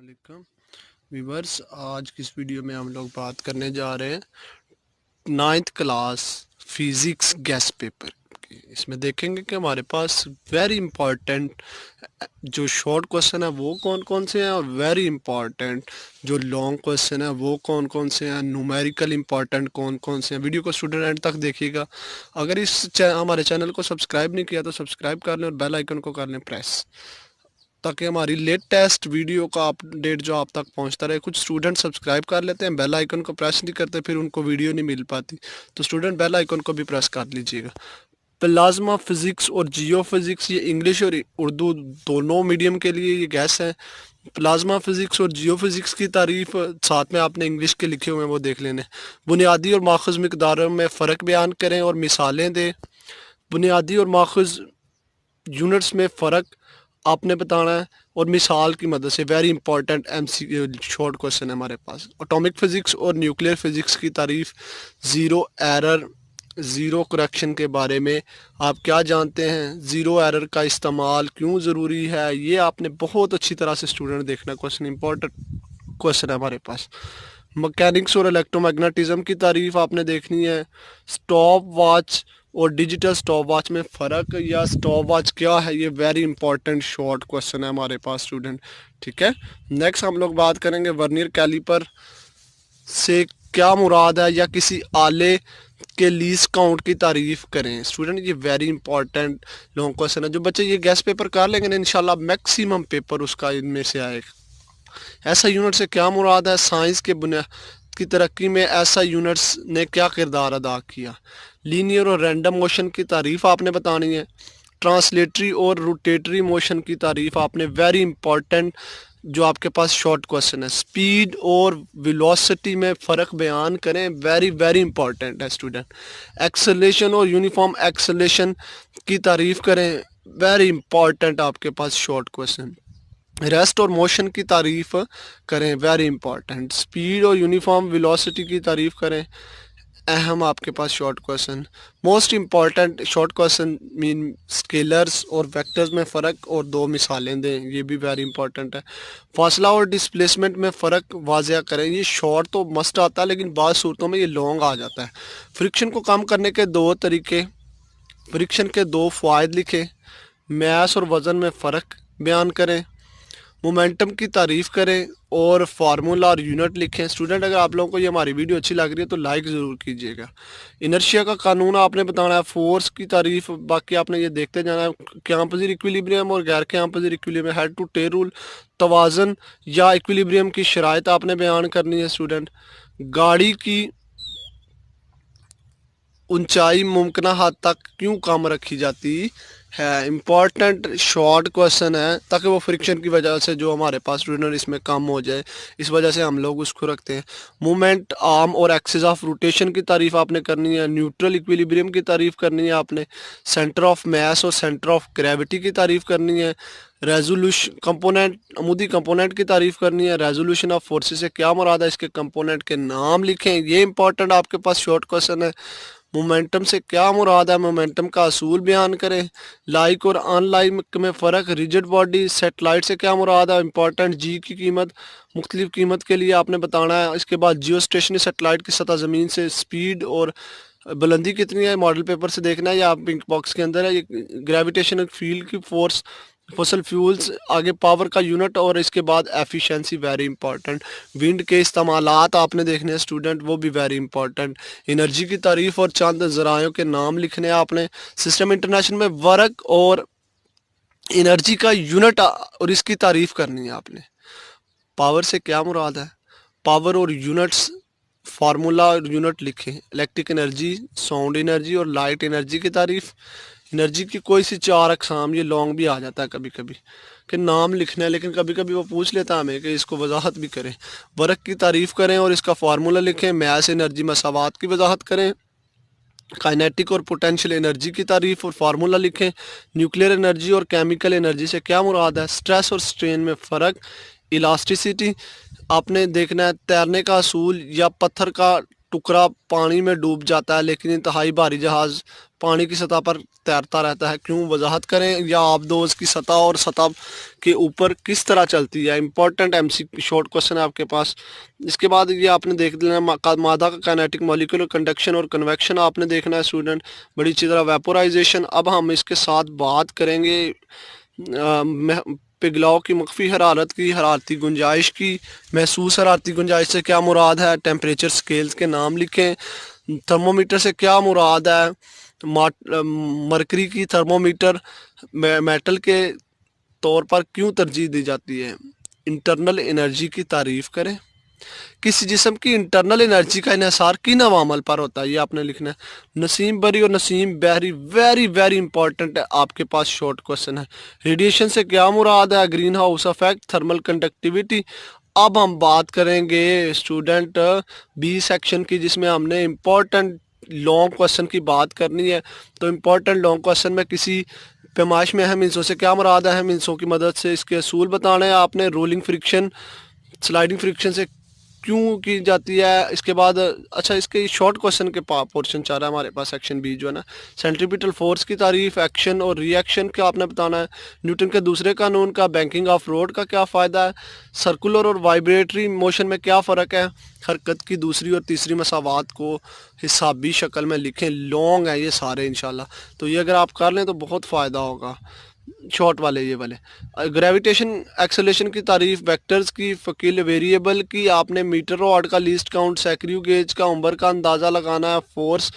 वालेकुम व्यूवर्स, आज की इस वीडियो में हम लोग बात करने जा रहे हैं ninth class physics guest paper की। इसमें देखेंगे कि हमारे पास वेरी इंपॉर्टेंट जो शॉर्ट क्वेश्चन है वो कौन कौन से हैं और वेरी इंपॉर्टेंट जो लॉन्ग क्वेश्चन है वो कौन कौन से हैं, न्यूमेरिकल इंपॉर्टेंट कौन कौन से हैं। वीडियो को स्टूडेंट एंड तक देखिएगा। अगर हमारे चैनल को सब्सक्राइब नहीं किया तो सब्सक्राइब कर लें और बेल आइकन को कर लें प्रेस, ताकि हमारी लेटेस्ट वीडियो का अपडेट जो आप तक पहुंचता रहे। कुछ स्टूडेंट सब्सक्राइब कर लेते हैं, बेल आइकन को प्रेस नहीं करते, फिर उनको वीडियो नहीं मिल पाती। तो स्टूडेंट बेल आइकन को भी प्रेस कर लीजिएगा। प्लाज्मा फिजिक्स और जियो फिजिक्स, ये इंग्लिश और उर्दू दोनों मीडियम के लिए ये गैस है। प्लाज्मा फिजिक्स और जियो फिजिक्स की तारीफ साथ में आपने इंग्लिश के लिखे हुए हैं वो देख लेने। बुनियादी और माखूज मिकदारों में फ़र्क बयान करें और मिसालें दें। बुनियादी और माखूज यूनिट्स में फ़र्क आपने बताना है और मिसाल की मदद से। Very important MC short question है हमारे पास। एटॉमिक फिजिक्स और न्यूक्लियर फिजिक्स की तारीफ, ज़ीरो एरर ज़ीरो करेक्शन के बारे में आप क्या जानते हैं, ज़ीरो एरर का इस्तेमाल क्यों ज़रूरी है, ये आपने बहुत अच्छी तरह से स्टूडेंट देखना। क्वेश्चन इंपॉर्टेंट क्वेश्चन है हमारे पास। मैकेनिक्स और इलेक्ट्रोमैग्नेटिज्म की तारीफ आपने देखनी है। स्टॉप वॉच और डिजिटल स्टॉप वॉच में फ़र्क या स्टॉप वॉच क्या है, ये वेरी इंपॉर्टेंट शॉर्ट क्वेश्चन है हमारे पास स्टूडेंट। ठीक है। नेक्स्ट हम लोग बात करेंगे वर्नियर कैलिपर से क्या मुराद है, या किसी आले के लीज काउंट की तारीफ करें। स्टूडेंट ये वेरी इंपॉर्टेंट लॉन्ग क्वेश्चन है। जो बच्चे ये गेस्ट पेपर कर लेंगे ना, इंशाल्लाह मैक्सिमम पेपर उसका इनमें से आएगा। ऐसा यूनिट से क्या मुराद है, साइंस के बुनियाद की तरक्की में ऐसा यूनिट्स ने क्या किरदार अदा किया। लीनियर और रैंडम मोशन की तारीफ आपने बतानी है। ट्रांसलेटरी और रोटेटरी मोशन की तारीफ आपने, वेरी इंपॉर्टेंट जो आपके पास शॉर्ट क्वेश्चन है। स्पीड और वेलोसिटी में फ़र्क बयान करें, वेरी वेरी इंपॉर्टेंट है स्टूडेंट। एक्सेलेरेशन और यूनिफॉर्म एक्सेलेरेशन की तारीफ करें, वेरी इंपॉर्टेंट आपके पास शॉर्ट क्वेश्चन। रेस्ट और मोशन की तारीफ करें, वेरी इंपॉर्टेंट। स्पीड और यूनिफॉर्म वेलोसिटी की तारीफ करें, अहम आपके पास short question. Most important short question mean scalars और वेक्टर्स में फ़र्क और दो मिसालें दें, ये भी वेरी इंपॉर्टेंट है। फासला और डिस्प्लेसमेंट में फ़र्क वाज़ह करें, ये शॉर्ट तो मस्ट आता है लेकिन बाद सूरतों में ये लॉन्ग आ जाता है। फ्रिक्शन को कम करने के दो तरीके, फ्रिक्शन के दो फ़ायदे लिखें। मैस और वज़न में फ़र्क बयान करें। मोमेंटम की तारीफ़ करें और फार्मूला और यूनिट लिखें। स्टूडेंट अगर आप लोगों को ये हमारी वीडियो अच्छी लग रही है तो लाइक ज़रूर कीजिएगा। इनर्शिया का कानून आपने बताना है। फोर्स की तारीफ़ बाकी आपने ये देखते जाना है। कैंपसिर इक्विलिब्रियम और गैर कैंपसिर equilibrium, head to tail rule, तवाज़न या इक्विलिब्रियम की शराइत आपने बयान करनी है स्टूडेंट। गाड़ी की ऊंचाई मुमकिन हद तक क्यों कम रखी जाती है, इम्पॉर्टेंट शॉर्ट क्वेश्चन है, ताकि वो फ्रिक्शन की वजह से जो हमारे पास स्टूडेंट इसमें कम हो जाए, इस वजह से हम लोग उसको रखते हैं। मूवमेंट आर्म और एक्सिस ऑफ रोटेशन की तारीफ आपने करनी है। न्यूट्रल इक्विलिब्रियम की तारीफ करनी है आपने। सेंटर ऑफ मास और सेंटर ऑफ ग्रेविटी की तारीफ करनी है। रेजोल्यूशन कंपोनेंट, अमूदी कंपोनेंट की तारीफ करनी है। रेजोल्यूशन ऑफ फोर्सेस से क्या मुराद है, इसके कंपोनेंट के नाम लिखें, ये इंपॉर्टेंट आपके पास शॉर्ट क्वेश्चन है। मोमेंटम से क्या मुराद है, मोमेंटम का असूल बयान करें। लाइक और अनलाइक में फ़र्क, रिजिड बॉडी सेटेलाइट से क्या मुराद है, इंपॉर्टेंट। जी की कीमत मुख्तलिफ कीमत के लिए आपने बताना है। इसके बाद जियो स्टेशनरी सेटेलाइट की सतह ज़मीन से स्पीड और बुलंदी कितनी है, मॉडल पेपर से देखना है या पिंक बॉक्स के अंदर है। ये ग्रेविटेशनल फील्ड की फोर्स, फॉसल फ्यूल्स, आगे पावर का यूनिट और इसके बाद एफिशिएंसी, वेरी इंपॉर्टेंट। विंड के इस्तेमालात आपने देखने हैं स्टूडेंट, वो भी वेरी इंपॉर्टेंट। एनर्जी की तारीफ और चंद ज़रायों के नाम लिखने हैं आपने। सिस्टम इंटरनेशनल में वर्क और एनर्जी का यूनिट और इसकी तारीफ करनी है आपने। पावर से क्या मुराद है, पावर और यूनिट्स, फार्मूला और यूनिट लिखें। इलेक्ट्रिक एनर्जी, साउंड एनर्जी और लाइट एनर्जी की तारीफ। एनर्जी की कोई सी चार अकसाम, ये लॉन्ग भी आ जाता है कभी कभी कि नाम लिखना है, लेकिन कभी कभी वो पूछ लेता है हमें कि इसको वजाहत भी करें। वर्क की तारीफ करें और इसका फार्मूला लिखें। मैस एनर्जी मसावात की वजाहत करें। काइनेटिक और पोटेंशियल एनर्जी की तारीफ और फार्मूला लिखें। न्यूक्लियर एनर्जी और केमिकल एनर्जी से क्या मुराद है। स्ट्रेस और स्ट्रेन में फ़र्क। इलास्टिसिटी आपने देखना है। तैरने का असूल या पत्थर का टुकड़ा पानी में डूब जाता है लेकिन इंतहाई भारी जहाज़ पानी की सतह पर तैरता रहता है, क्यों? वजाहत करें। या आबदोज़ की सतह और सतह के ऊपर किस तरह चलती है? इंपॉर्टेंट एमसीक्यू शॉर्ट क्वेश्चन है आपके पास। इसके बाद ये आपने देख लेना मादा का काइनेटिक, मॉलिक्यूलर, कंडक्शन और कन्वेक्शन आपने देखना है स्टूडेंट, बड़ी अच्छी तरह। वेपोराइजेशन, अब हम इसके साथ बात करेंगे पिघलाव की मख्फी हरारत की हरारती गुंजाइश की। महसूस हरारती गुंजाइश से क्या मुराद है? टेम्परेचर स्केल्स के नाम लिखें। थर्मोमीटर से क्या मुराद है? मरकरी की थर्मोमीटर मेटल के तौर पर क्यों तरजीह दी जाती है? इंटरनल एनर्जी की तारीफ करें। किसी जिस्म की इंटरनल एनर्जी का इन्हिसार किन अवामल पर होता है? ये आपने लिखना है। नसीम बरी और नसीम बहरी, वेरी वेरी इंपॉर्टेंट है, आपके पास शॉर्ट क्वेश्चन है। रेडिएशन से क्या मुराद है? Green house effect, thermal conductivity. अब हम बात करेंगे स्टूडेंट बी सेक्शन की, जिसमें हमने इम्पोर्टेंट लॉन्ग क्वेश्चन की बात करनी है। तो इम्पोर्टेंट लॉन्ग क्वेश्चन में किसी पैमाइश में अहम हिस्सों से क्या मुराद है? अहम हिस्सों की मदद से इसके असूल बताने हैं आपने। रोलिंग फ्रिक्शन, स्लाइडिंग फ्रिक्शन से क्यों की जाती है? इसके बाद अच्छा, इसके शॉर्ट क्वेश्चन के पोर्शन चाह रहा है हमारे पास सेक्शन बी जो है ना। सेंट्रीपिटल फोर्स की तारीफ, एक्शन और रिएक्शन का आपने बताना है। न्यूटन के दूसरे कानून का, बैंकिंग ऑफ रोड का क्या फ़ायदा है? सर्कुलर और वाइब्रेटरी मोशन में क्या फ़र्क है? हरकत की दूसरी और तीसरी मसावात को हिसाबी शक्ल में लिखें। लॉन्ग है ये सारे इंशाल्लाह, तो ये अगर आप कर लें तो बहुत फ़ायदा होगा। शॉर्ट वाले ये वाले। ग्रेविटेशन एक्सेलेरेशन की तारीफ, वेक्टर्स की, फकील वेरिएबल की, आपने मीटर रॉड का लीस्ट काउंट, सैक्रियो गेज का उम्र का अंदाज़ा लगाना है, फोर्स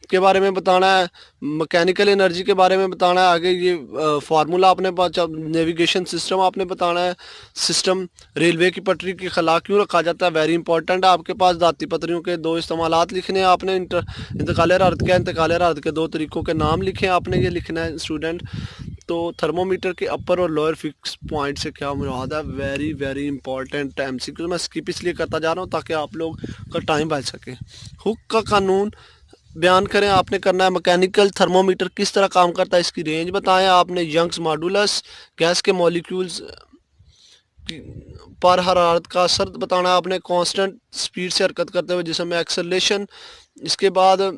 के बारे में बताना है, मैकेनिकल एनर्जी के बारे में बताना है। आगे ये फार्मूला आपने नेविगेशन सिस्टम आपने बताना है। सिस्टम रेलवे की पटरी की खला क्यों रखा जाता है? वेरी इंपॉर्टेंट है आपके पास। दाती पटरियों के दो इस्तेमालात लिखने हैं आपने। इंतकाल हरारत क्या, इंतकाल हरारत के दो तरीक़ों के नाम लिखें आपने, ये लिखना है स्टूडेंट। तो थर्मोमीटर के अपर और लोअर फिक्स पॉइंट से क्या मुराद है? Very very important MCQ. मैं स्किप इसलिए करता जा रहा हूँ ताकि आप लोग का टाइम बच सके। हुक का कानून बयान करें आपने करना है। मैकेनिकल थर्मोमीटर किस तरह काम करता है, इसकी रेंज बताएं आपने। यंग्स मॉडुलस, गैस के मॉलिक्यूल्स पर हरारत का असर बताना है आपने। कांस्टेंट स्पीड से हरकत करते हुए जिसमें एक्सेलरेशन। इसके बाद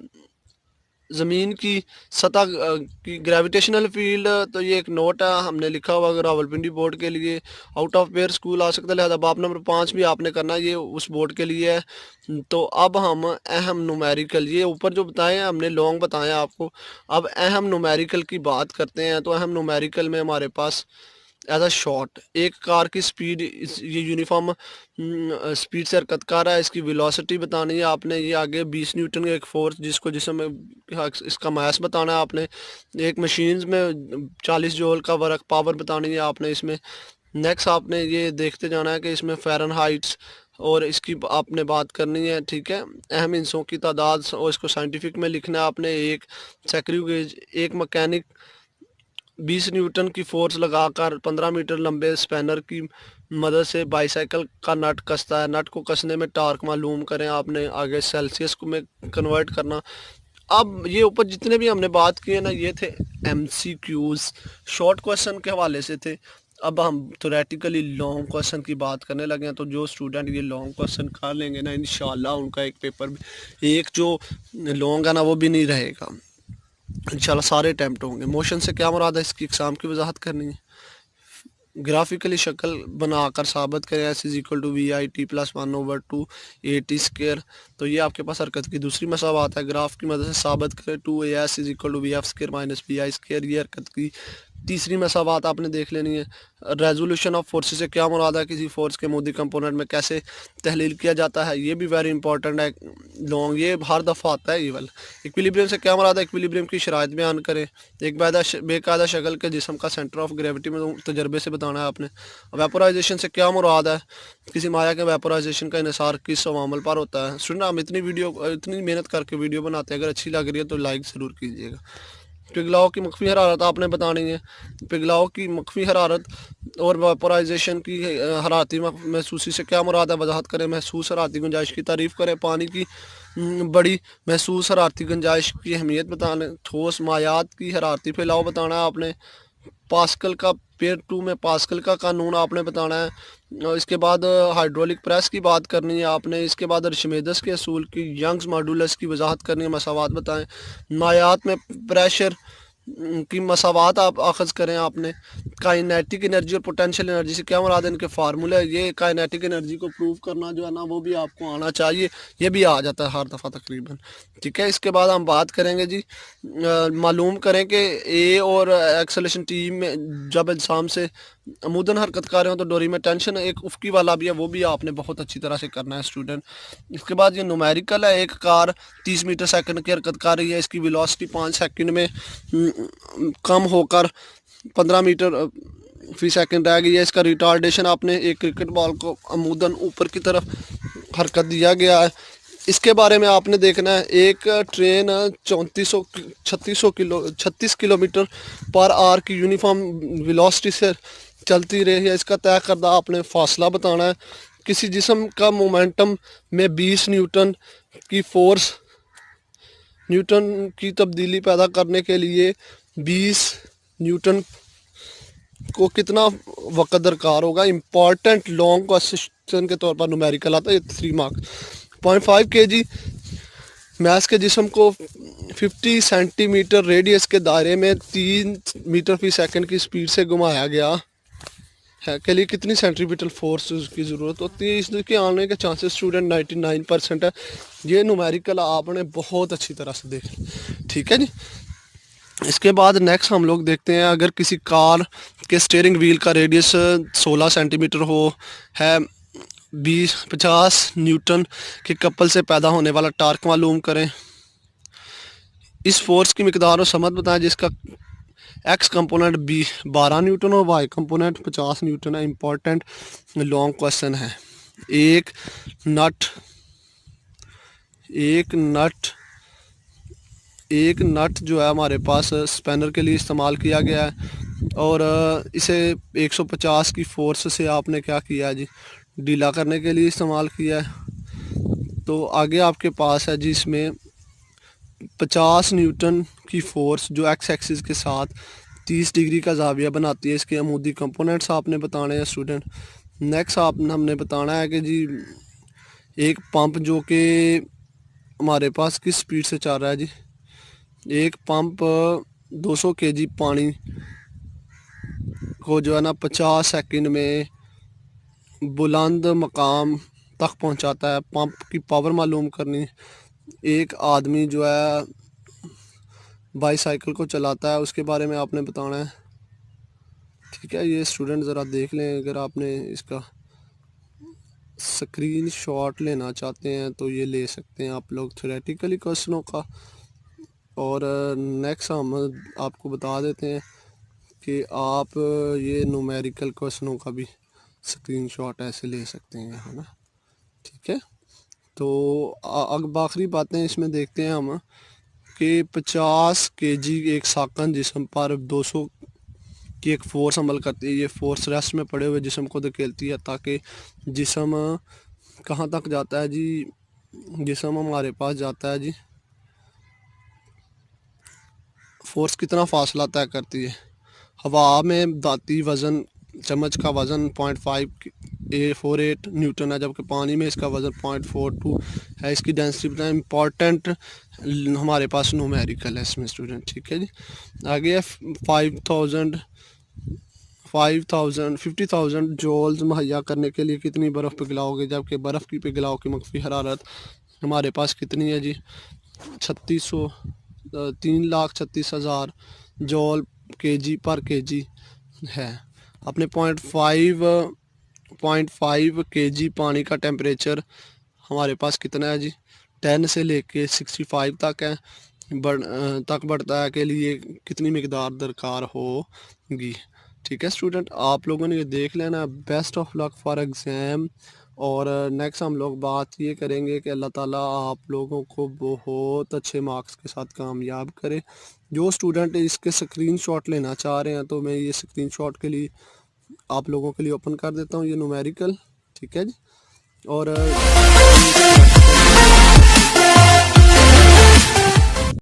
ज़मीन की सतह की ग्रेविटेशनल फील्ड, तो ये एक नोट है हमने लिखा हुआ अगर रावलपिंडी बोर्ड के लिए। आउट ऑफ पेयर स्कूल आ सकता है, लिहाजा बाप नंबर 5 भी आपने करना है, ये उस बोर्ड के लिए है। तो अब हम अहम न्यूमेरिकल, ये ऊपर जो बताए हमने लॉन्ग बताए आपको, अब अहम न्यूमेरिकल की बात करते हैं। तो अहम न्यूमेरिकल में हमारे पास एज अ शॉर्ट, एक कार की स्पीड, ये यूनिफॉर्म स्पीड से हरकत कर रहा है, इसकी वेलोसिटी बतानी है आपने। ये आगे 20 न्यूटन का एक फोर्स जिसको जिसमें इसका मास बताना है आपने। एक मशीन्स में 40 जूल का वर्क पावर बतानी है आपने इसमें। नेक्स्ट आपने ये देखते जाना है कि इसमें फ़ारेनहाइट्स और इसकी आपने बात करनी है, ठीक है। अहम हिस्सों की तादाद और इसको साइंटिफिक में लिखना है आपने। एक सैक्रियो गेज, एक मैकेनिक 20 न्यूटन की फोर्स लगाकर 15 मीटर लंबे स्पैनर की मदद से बाईसाइकिल का नट कसता है। नट को कसने में टार्क मालूम करें आपने। आगे सेल्सियस को में कन्वर्ट करना। अब ये ऊपर जितने भी हमने बात किए ना, ये थे एमसीक्यूज, शॉर्ट क्वेश्चन के हवाले से थे। अब हम थोरेटिकली लॉन्ग क्वेश्चन की बात करने लगे हैं। तो जो स्टूडेंट ये लॉन्ग क्वेश्चन कर लेंगे ना, इंशाल्लाह उनका एक पेपर भी, एक जो लॉन्ग है ना वो भी नहीं रहेगा इंशाल्लाह, सारे अटैम्प्ट होंगे। मोशन से क्या मुराद है, इसकी एग्ज़ाम की वजाहत करनी है। ग्राफिकली शक्ल बनाकर साबित करें s is equal to v i t plus 1/2 a t square. तो ये आपके पास हरकत की दूसरी मसावात है। ग्राफ की मदद से साबित करें 2as is equal to v f square minus v i square. ये हरकत की तीसरी मसावात आपने देख लेनी है। रेजोल्यूशन ऑफ फोर्सेस से क्या मुराद है, किसी फोर्स के मोदी कंपोनेंट में कैसे तहलील किया जाता है, ये भी वेरी इंपॉर्टेंट है लॉन्ग, ये हर दफ़ा आता है ये वाला। इक्विलिब्रियम से क्या मुराद है, इक्विलिब्रियम की शराइत बयान करें। एक बेकायदा शक्ल के जिस्म का सेंटर ऑफ ग्रेविटी में तजर्बे से बताना है आपने। वेपोराइजेशन से क्या मुराद है, किसी माया के वेपोराइजेशन का इन्हिसार किस अवामल पर होता है। स्टूडेंट हम इतनी मेहनत करके वीडियो बनाते हैं, अगर अच्छी लग रही है तो लाइक ज़रूर कीजिएगा। पिघलाव की मख्फी हरारत आपने बतानी है। पिघलाव की मख्फी हरारत और वेपोराइजेशन की हरारती महसूसी से क्या मुराद है, वजाहत करें। महसूस हरारती गुंजाइश की तारीफ़ करें। पानी की बड़ी महसूस हरारती गुंजाइश की अहमियत बताना। ठोस मायात की हरारती फैलाव बताना है आपने। पास्कल का पेयर 2 में पास्कल का कानून आपने बताना है। और इसके बाद हाइड्रोलिक प्रेस की बात करनी है आपने। इसके बाद अर्शिमेदस के असूल की, यंग्स मॉडुलस की वजाहत करनी है, मसावात बताएं। नायात में प्रेशर की मसावात आप अखज़ करें आपने। काइनेटिक एनर्जी और पोटेंशियल एनर्जी से क्या मुराद है, इनके फार्मूले। ये काइनेटिक एनर्जी को प्रूव करना जो है ना वो भी आपको आना चाहिए, ये भी आ जाता है हर दफ़ा तकरीबन। ठीक है, इसके बाद हम बात करेंगे जी, मालूम करें कि ए और एक्सेलेरेशन टी में जब इंसान से अमूदन हरकत कर रहे हो तो डोरी में टेंशन एक उफकी वाला भी है, वो भी आपने बहुत अच्छी तरह से करना है स्टूडेंट। इसके बाद ये न्यूमेरिकल है। एक कार 30 मीटर सेकंड की हरकत कर रही है, इसकी वेलोसिटी 5 सेकंड में कम होकर 15 मीटर फी सेकंड रह गई है। इसका रिटार्डेशन आपने एक क्रिकेट बॉल को अमूदन ऊपर की तरफ हरकत दिया गया है, इसके बारे में आपने देखना है। एक ट्रेन 36 किलोमीटर पर आवर की यूनिफॉर्म वेलोसिटी से चलती रही है, इसका तय करदा आपने फासला बताना है। किसी जिस्म का मोमेंटम में 20 न्यूटन की फोर्स, न्यूटन की तब्दीली पैदा करने के लिए 20 न्यूटन को कितना वक्त दरकार होगा। इम्पॉर्टेंट लॉन्ग क्वेश्चन के तौर पर न्यूमेरिकल आता है, ये 3 मार्क्स। 0.5 kg मैस के जिस्म को 50 सेंटीमीटर रेडियस के दायरे में 3 मीटर फी सेकंड की स्पीड से घुमाया गया है के लिए कितनी सेंट्रीपिटल फोर्स की ज़रूरत होती है। इसके आने के चांसेस स्टूडेंट 99% है। ये न्यूमेरिकल आपने बहुत अच्छी तरह से देख, ठीक है जी। इसके बाद नेक्स्ट हम लोग देखते हैं, अगर किसी कार के स्टीयरिंग व्हील का रेडियस 16 सेंटीमीटर हो है, 50 न्यूटन के कपल से पैदा होने वाला टार्क मालूम करें। इस फोर्स की मिकदार और समझ बताएं जिसका एक्स कंपोनेंट 12 न्यूटन और वाई कंपोनेंट 50 न्यूटन है। इम्पॉर्टेंट लॉन्ग क्वेश्चन है। एक नट जो है हमारे पास स्पैनर के लिए इस्तेमाल किया गया है और इसे 150 की फोर्स से आपने क्या किया है जी, ढीला करने के लिए इस्तेमाल किया है। तो आगे आपके पास है जी, इसमें 50 न्यूटन की फोर्स जो एक्स एक्सिस के साथ 30 डिग्री का जाविया बनाती है। इसके अमूदी कंपोनेंट्स आपने बताने हैं स्टूडेंट। नेक्स्ट हमने बताना है कि जी एक पंप जो कि हमारे पास किस स्पीड से चल रहा है जी। एक पंप 200 kg पानी को जो है ना 50 सेकंड में बुलंद मकाम तक पहुंचाता है। पंप की पावर मालूम करनी। एक आदमी जो है बाईसाइकिल को चलाता है, उसके बारे में आपने बताना है, ठीक है। ये स्टूडेंट ज़रा देख लें, अगर आपने इसका स्क्रीन शॉट लेना चाहते हैं तो ये ले सकते हैं आप लोग थ्योरेटिकली क्वेश्चनों का। और नेक्स्ट हम आपको बता देते हैं कि आप ये न्यूमेरिकल क्वेश्चनों का भी स्क्रीनशॉट ऐसे ले सकते हैं, है ना, ठीक है। तो अब आखिरी बातें इसमें देखते हैं हम कि 50 kg एक साकन जिस्म पर 200 की एक फ़ोर्स अमल करती है। ये फोर्स रेस्ट में पड़े हुए जिस्म को धकेलती है ताकि जिस्म कहाँ तक जाता है जी, जिस्म हमारे पास जाता है जी, फोर्स कितना फासला तय करती है। हवा में दाती वज़न चम्मच का वज़न 0.548 न्यूटन है, जबकि पानी में इसका वज़न 0.42 है। इसकी डेंसिटी बताएं। इम्पॉर्टेंट हमारे पास न्यूमेरिकल है इसमें स्टूडेंट, ठीक है जी। आगे है 50,000 जॉल्स मुहैया करने के लिए कितनी बर्फ़ पिघलाओगे, जबकि बर्फ़ की पिघलाव की मख्फी हरारत हमारे पास कितनी है जी, 3,36,000 जॉल kg पर kg है। अपने 0.5 kg पानी का टेम्परेचर हमारे पास कितना है जी, 10 से लेके 65 तक है, तक बढ़ता है के लिए कितनी मिकदार दरकार होगी, ठीक है स्टूडेंट। आप लोगों ने ये देख लेना। Best of luck for exam. और नेक्स्ट हम लोग बात ये करेंगे कि अल्लाह ताला आप लोगों को बहुत अच्छे मार्क्स के साथ कामयाब करे। जो स्टूडेंट इसके स्क्रीनशॉट लेना चाह रहे हैं तो मैं ये स्क्रीनशॉट के लिए आप लोगों के लिए ओपन कर देता हूँ, ये न्यूमेरिकल, ठीक है जी। और